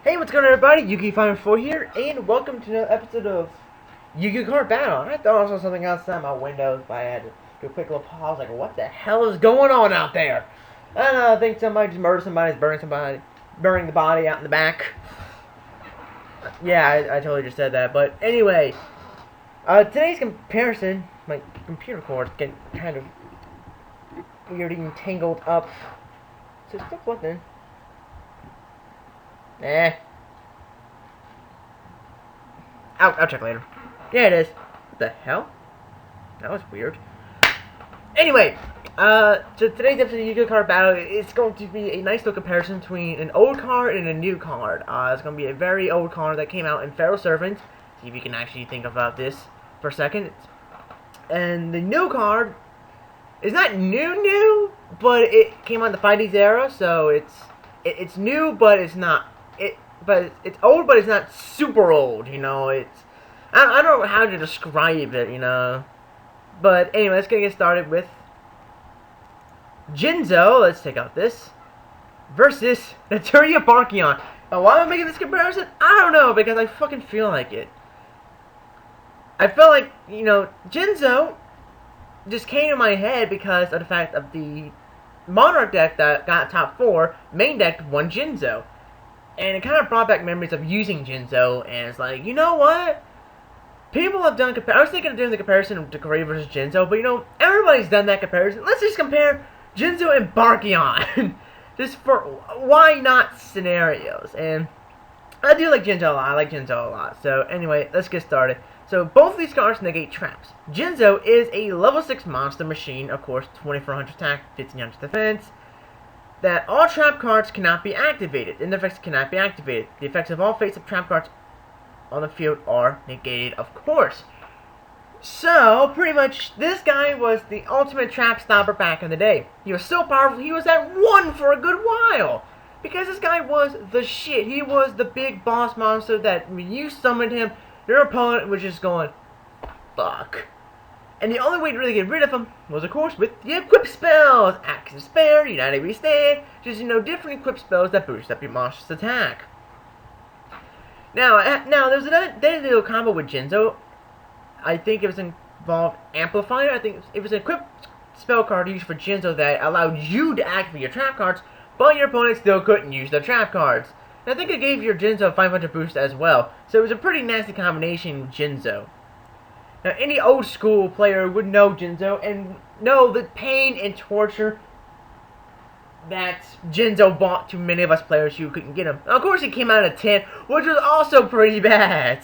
Hey, what's going on, everybody? Yugioh here, and welcome to another episode of Yu-Gi-Oh! Card Battle. I thought I saw something outside my window, but I had to do a quick little pause. Like, what the hell is going on out there? I don't know. I think somebody just murdered somebody, burning the body out in the back. Yeah, I totally just said that. But anyway, today's comparison, my computer cord's getting kind of weird and tangled up. So it's still flipping. I'll check later. Yeah, it is. What the hell? That was weird. Anyway, so today's episode of Yu-Gi-Oh! Card Battle is going to be a nice little comparison between an old card and a new card. It's going to be a very old card that came out in Pharaoh Servant. See if you can actually think about this for a second. And the new card is not new, but it came out in the 5Ds era, so it's new, but it's not. But it's old, but it's not super old, you know. I don't know how to describe it, you know. But anyway, let's get started with Jinzo. Let's take out this versus Naturia Barkion. Now, why am I making this comparison? I don't know, because I fucking feel like it. I feel like, you know, Jinzo just came to my head because of the fact of the Monarch deck that got top 4, main deck won Jinzo. And it kind of brought back memories of using Jinzo, and it's like, you know what? People have done, I was thinking of doing the comparison of Degree versus Jinzo, but you know, everybody's done that comparison. Let's just compare Jinzo and Barkion. Just for, why not scenarios? And I do like Jinzo a lot, I like Jinzo a lot. So anyway, let's get started. So both of these cards negate traps. Jinzo is a level 6 monster machine, of course, 2400 attack, 1500 defense. That all trap cards cannot be activated, and the effects cannot be activated. The effects of all face-up trap cards on the field are negated, of course. So, pretty much, this guy was the ultimate trap stopper back in the day. He was so powerful, he was at 1 for a good while. Because this guy was the shit. He was the big boss monster that when you summoned him, your opponent was just going, fuck. And the only way to really get rid of him was, of course, with the equip spells. Axe and Spare, United We Stand. Just, you know, different equip spells that boost up your monster's attack. Now there's another little combo with Jinzo. I think it was involved Amplifier. I think it was an equip spell card used for Jinzo that allowed you to activate your trap cards, but your opponent still couldn't use their trap cards. And I think it gave your Jinzo a 500 boost as well. So it was a pretty nasty combination with Jinzo. Now, any old school player would know Jinzo and know the pain and torture that Jinzo brought to many of us players who couldn't get him. Now, of course, he came out at 10, which was also pretty bad.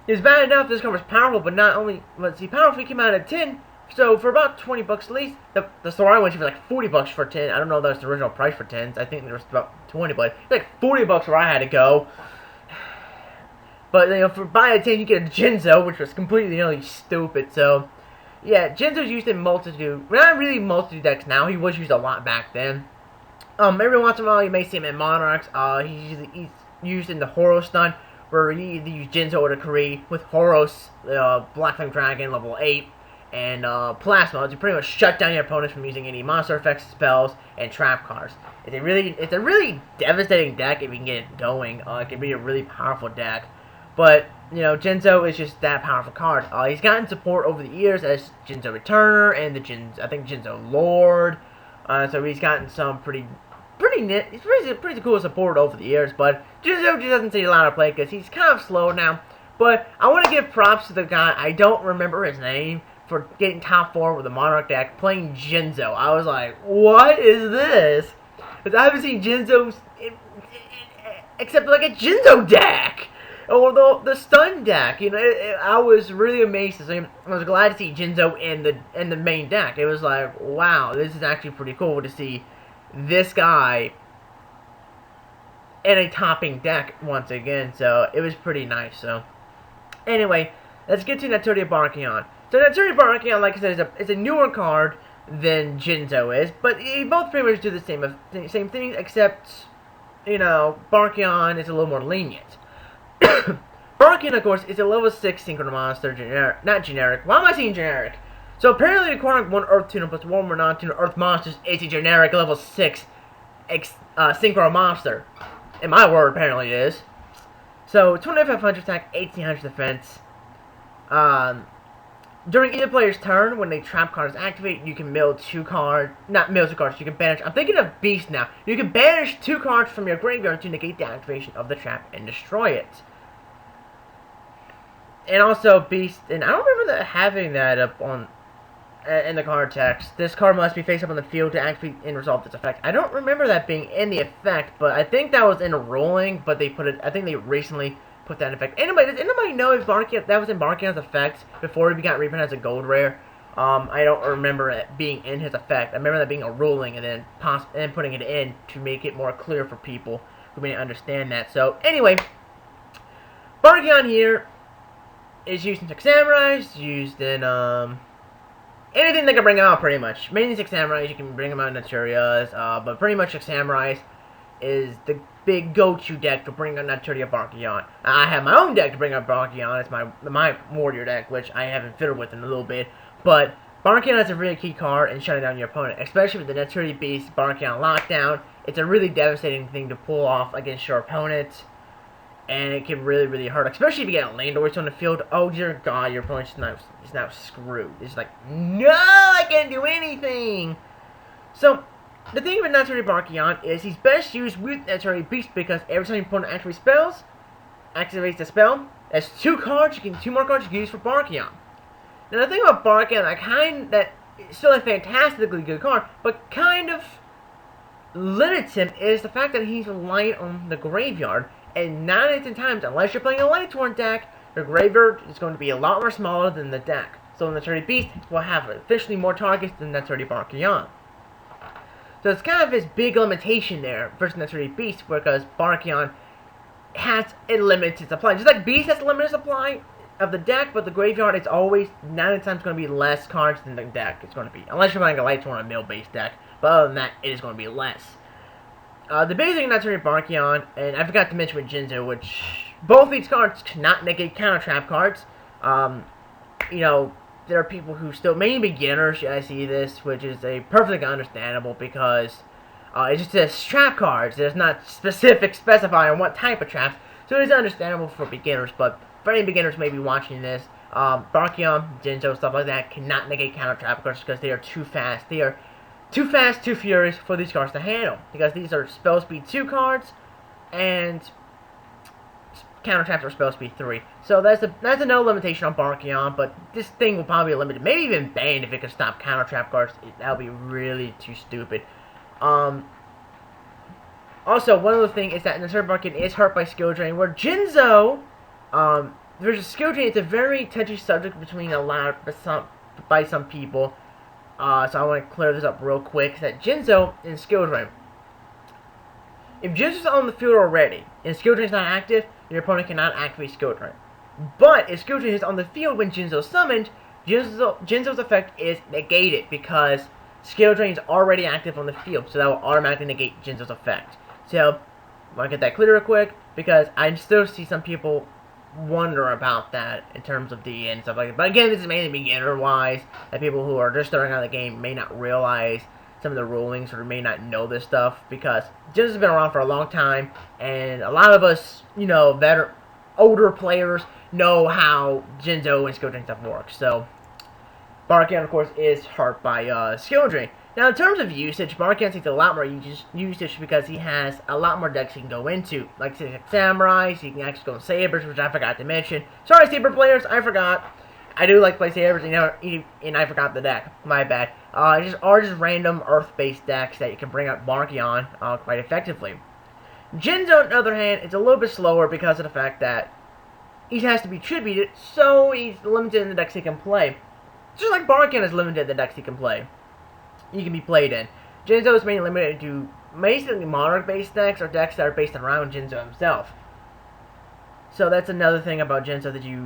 It was bad enough this card was powerful, but not only was he powerful, he came out at 10. So, for about 20 bucks at least, the store I went to was like 40 bucks for 10. I don't know if that was the original price for 10s. I think there was about 20, but it's like 40 bucks where I had to go. But, you know, for buy a 10, you get a Jinzo, which was completely, you know, stupid. So, yeah, Jinzo's used in multitude, not really multitude decks now. He was used a lot back then. Every once in a while, you may see him in Monarchs. He's used in the Horo stun, where you either use Jinzo or Decree with Horos, Black Flame Dragon, level 8, and Plasma to pretty much shut down your opponents from using any monster effects, spells, and trap cards. It's a really devastating deck if you can get it going. It can be a really powerful deck. But, you know, Jinzo is just that powerful card. He's gotten support over the years as Jinzo Returner and I think Jinzo Lord. So he's gotten some pretty cool support over the years. But Jinzo just doesn't see a lot of play because he's kind of slow now. But I want to give props to the guy, I don't remember his name, for getting top 4 with the Monarch deck, playing Jinzo. I was like, what is this? Because I haven't seen Jinzo except like a Jinzo deck. Or the stun deck, you know, I was really amazed. I was glad to see Jinzo in the main deck. It was like, wow, this is actually pretty cool to see this guy in a topping deck once again. So it was pretty nice. So anyway, let's get to Naturia Barkion. So Naturia Barkion, like I said, is a newer card than Jinzo is, but they both pretty much do the same thing, except, you know, Barkion is a little more lenient. Barkion, of course, is a level 6 synchro monster, not generic. Why am I saying generic? So apparently acquiring 1 Earth Tuner plus 1 more non-tuner Earth monsters is a generic level 6 synchro monster. In my world, apparently it is. So 2500 attack, 1800 defense. Um, During either player's turn, when a trap card is activated, you can mill 2 cards. Not mill 2 cards, you can banish. I'm thinking of Beast now. You can banish 2 cards from your graveyard to negate the activation of the trap and destroy it. And also Beast, and I don't remember having that up on in the card text. This card must be face up on the field to activate and resolve this effect. I don't remember that being in the effect, but I think that was in rolling. But they put it. I think they recently put that in effect. Anybody, does anybody know if that was in Barkion's effect before he got reprinted as a gold rare? I don't remember it being in his effect. I remember that being a ruling and then putting it in to make it more clear for people who may understand that. So anyway, Barkion here is used in 6 Samurais, used in anything they can bring out pretty much. Mainly 6 Samurais, you can bring them out in Naturias, but pretty much 6 Samurais is the big go-to deck to bring out Naturia Barkion. I have my own deck to bring out Barkion. It's my warrior deck, which I haven't fiddled with in a little bit. But Barkion is a really key card in shutting down your opponent, especially with the Naturia Beast Barkion Lockdown. It's a really devastating thing to pull off against your opponent, and it can really, really hurt, especially if you get Landorus on the field. Oh dear God, your opponent's now screwed. It's like, no, I can't do anything. So the thing with Naturia Barkion is he's best used with Naturia Beast because every time your opponent activates the spell, that's 2 cards. 2 more cards you can use for Barkion. Now the thing about Barkion that is still a fantastically good card, but kind of limits him is the fact that he's reliant on the graveyard. And 9 out of 10 times, unless you're playing a Lightsworn deck, your graveyard is going to be a lot more smaller than the deck. So Naturia Beast will have officially more targets than Naturia Barkion. So it's kind of his big limitation there versus Naturia Beast, because Barkion has a limited supply. Just like Beast has a limited supply of the deck, but the graveyard is always 9 out of 10 going to be less cards than the deck it's going to be. Unless you're playing a Lightsworn or mill-based deck. But other than that, it is going to be less. The biggest thing in Naturia Barkion, and I forgot to mention with Yugioh, which both these cards cannot negate counter trap cards. You know, there are people who still, mainly beginners, I see this, which is perfectly understandable because it just says trap cards. There's not specifying what type of traps, so it is understandable for beginners. But for any beginners maybe watching this, Barkion, Yugioh, stuff like that cannot negate counter trap cards because they are too fast. They are too fast, too furious for these cards to handle. Because these are spell speed 2 cards, and counter traps are spell speed 3. So that's another limitation on Barkion, but this thing will probably be limited. Maybe even banned if it could stop counter trap cards. That would be really too stupid. Also, one other thing is that Naturia Barkion is hurt by skill drain, where Yugioh, versus skill drain, it's a very touchy subject between by some people. So I want to clear this up real quick. That Yugioh in skill drain. If Yugioh's on the field already and skill drain is not active, your opponent cannot activate skill drain. But if skill drain is on the field when Yugioh summoned, Yugioh's effect is negated because skill drain is already active on the field, so that will automatically negate Yugioh's effect. So I want to get that clear real quick because I still see some people wonder about that in terms of DE and stuff like that. But again, this is mainly beginner-wise, that people who are just starting out the game may not realize some of the rulings or may not know this stuff, because Yugioh has been around for a long time, and a lot of us, you know, older players know how Yugioh and skill drain stuff works. So Barkion, of course, is hurt by skill drain. Now, in terms of usage, Barkion takes a lot more usage because he has a lot more decks he can go into. Like Samurai, he can actually go in Sabers, which I forgot to mention. Sorry, Saber players, I forgot. I do like to play Sabers, and I forgot the deck. My bad. Just random Earth-based decks that you can bring up Barkion quite effectively. Yugioh, on the other hand, is a little bit slower because of the fact that he has to be tributed, so he's limited in the decks he can play. Just like Barkion is limited in the decks he can play. You can be played in. Yugioh is mainly limited to basically Monarch-based decks or decks that are based around Yugioh himself. So that's another thing about Yugioh that you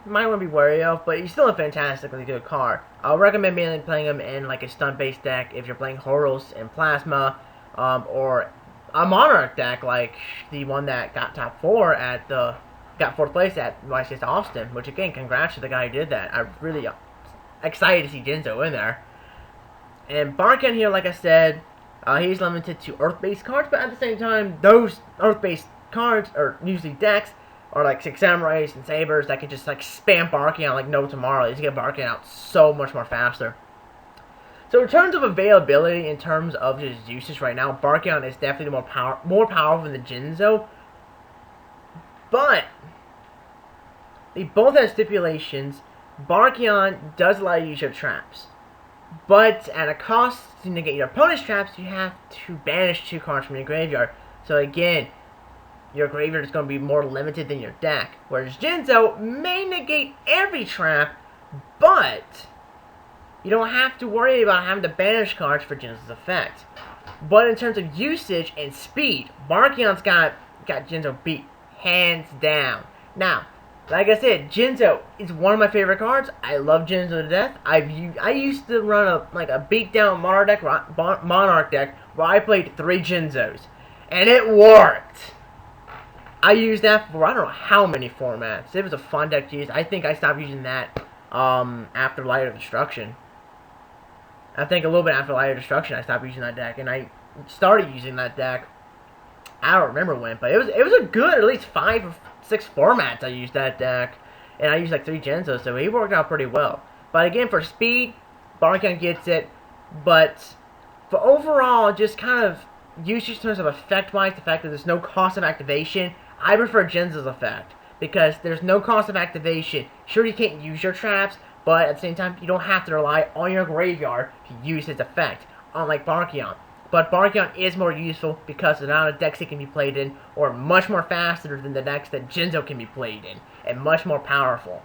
might want to be wary of, but he's still a fantastically good card. I'll recommend mainly playing him in like a stun-based deck if you're playing Horos and Plasma, or a Monarch deck like the one that got top 4 at got 4th place at YCS Austin. Which again, congrats to the guy who did that. I'm really excited to see Yugioh in there. And Barkion here, like I said, He's limited to Earth-based cards, but at the same time, those Earth-based cards are usually decks, or like 6 Samurais and Sabers that can just like spam Barkion like no tomorrow. They just get Barkion out so much more faster. So in terms of availability, in terms of just usage right now, Barkion is definitely more powerful than Jinzo. But they both have stipulations. Barkion does allow you to use your traps, but at a cost to negate your opponent's traps, you have to banish 2 cards from your graveyard. So again, your graveyard is going to be more limited than your deck. Whereas Jinzo may negate every trap, but you don't have to worry about having to banish cards for Jinzo's effect. But in terms of usage and speed, Barkion's got Jinzo beat, hands down. Now, like I said, Jinzo is one of my favorite cards. I love Jinzo to death. I used to run a beatdown Monarch deck where I played 3 Jinzos, and it worked. I used that for I don't know how many formats. It was a fun deck to use. I think I stopped using that after Light of Destruction. I think a little bit after Light of Destruction I stopped using that deck, and I started using that deck. I don't remember when, but it was a good at least 5 or 6 formats I used that deck, and I used like 3 Genzos, so it worked out pretty well. But again, for speed, Barkion gets it, but for overall, just kind of usage in terms of effect-wise, the fact that there's no cost of activation, I prefer Jinzo's effect, because there's no cost of activation. Sure, you can't use your traps, but at the same time, you don't have to rely on your graveyard to use his effect, unlike Barkion. But Barkion is more useful because the amount of decks it can be played in are much more faster than the decks that Jinzo can be played in, and much more powerful.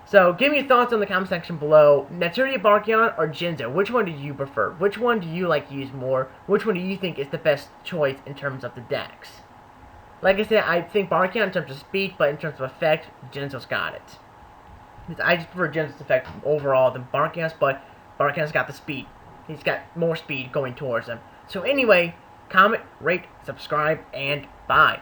So, give me your thoughts in the comment section below. Naturia Barkion or Jinzo? Which one do you prefer? Which one do you like to use more? Which one do you think is the best choice in terms of the decks? Like I said, I think Barkion in terms of speed, but in terms of effect, Jinzo's got it. I just prefer Jinzo's effect overall than Barkion's, but Barkion's got the speed. He's got more speed going towards him. So anyway, comment, rate, subscribe, and bye.